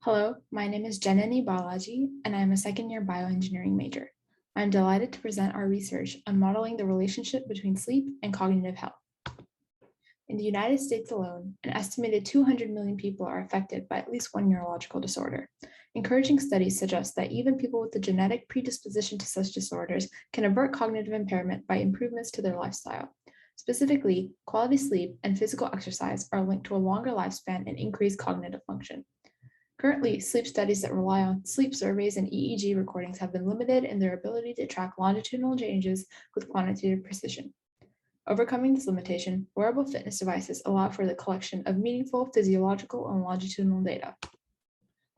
Hello, my name is Balaji, and I am a second-year bioengineering major. I'm delighted to present our research on modeling the relationship between sleep and cognitive health. In the United States alone, an estimated 200 million people are affected by at least one neurological disorder. Encouraging studies suggest that even people with a genetic predisposition to such disorders can avert cognitive impairment by improvements to their lifestyle. Specifically, quality sleep and physical exercise are linked to a longer lifespan and increased cognitive function. Currently, sleep studies that rely on sleep surveys and EEG recordings have been limited in their ability to track longitudinal changes with quantitative precision. Overcoming this limitation, wearable fitness devices allow for the collection of meaningful physiological and longitudinal data.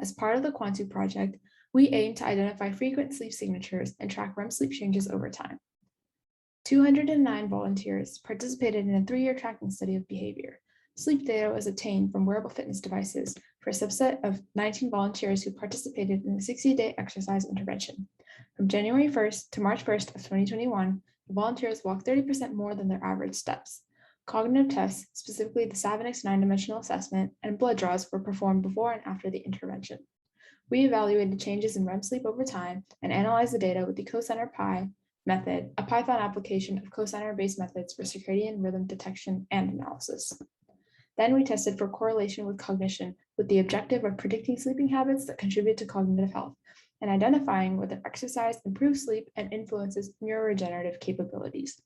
As part of the Quantu project, we aim to identify frequent sleep signatures and track REM sleep changes over time. 209 volunteers participated in a 3-year tracking study of behavior. Sleep data was obtained from wearable fitness devices for a subset of 19 volunteers who participated in a 60-day exercise intervention. From January 1st to March 1st of 2021, the volunteers walked 30% more than their average steps. Cognitive tests, specifically the Savinick's 9-dimensional assessment and blood draws, were performed before and after the intervention. We evaluated changes in REM sleep over time and analyzed the data with the cosigner pi method, a Python application of cosigner-based methods for circadian rhythm detection and analysis. Then we tested for correlation with cognition with the objective of predicting sleeping habits that contribute to cognitive health and identifying whether exercise improves sleep and influences neuroregenerative capabilities.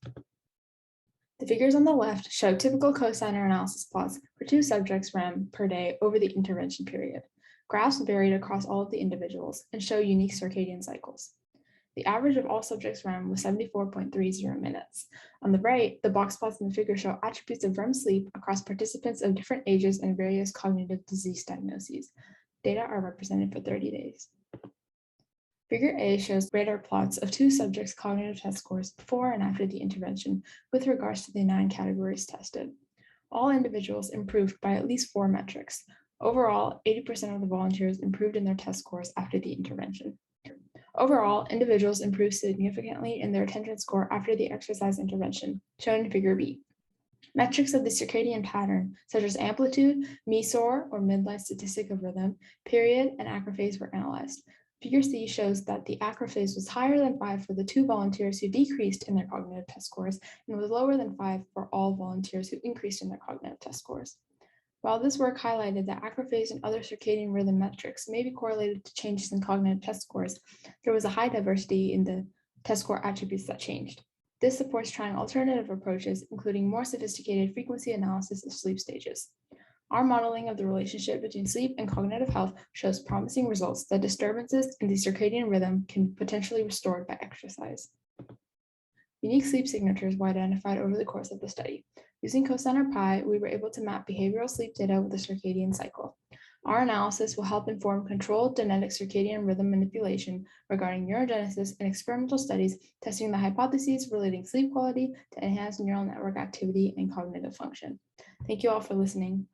The figures on the left show typical cosigner analysis plots for 2 subjects' REM per day over the intervention period. Graphs varied across all of the individuals and show unique circadian cycles. The average of all subjects' REM was 74.30 minutes. On the right, the box plots in the figure show attributes of REM sleep across participants of different ages and various cognitive disease diagnoses. Data are represented for 30 days. Figure A shows radar plots of 2 subjects' cognitive test scores before and after the intervention with regards to the 9 categories tested. All individuals improved by at least 4 metrics. Overall, 80% of the volunteers improved in their test scores after the intervention. Overall, individuals improved significantly in their attention score after the exercise intervention, shown in Figure B. Metrics of the circadian pattern, such as amplitude, MESOR, or midline statistic of rhythm, period, and acrophase were analyzed. Figure C shows that the acrophase was higher than 5 for the 2 volunteers who decreased in their cognitive test scores and was lower than 5 for all volunteers who increased in their cognitive test scores. While this work highlighted that acrophase and other circadian rhythm metrics may be correlated to changes in cognitive test scores, there was a high diversity in the test score attributes that changed. This supports trying alternative approaches, including more sophisticated frequency analysis of sleep stages. Our modeling of the relationship between sleep and cognitive health shows promising results that disturbances in the circadian rhythm can be potentially restored by exercise. Unique sleep signatures were identified over the course of the study. Using cosigner pi, we were able to map behavioral sleep data with the circadian cycle. Our analysis will help inform controlled genetic circadian rhythm manipulation regarding neurogenesis and experimental studies testing the hypotheses relating sleep quality to enhance neural network activity and cognitive function. Thank you all for listening.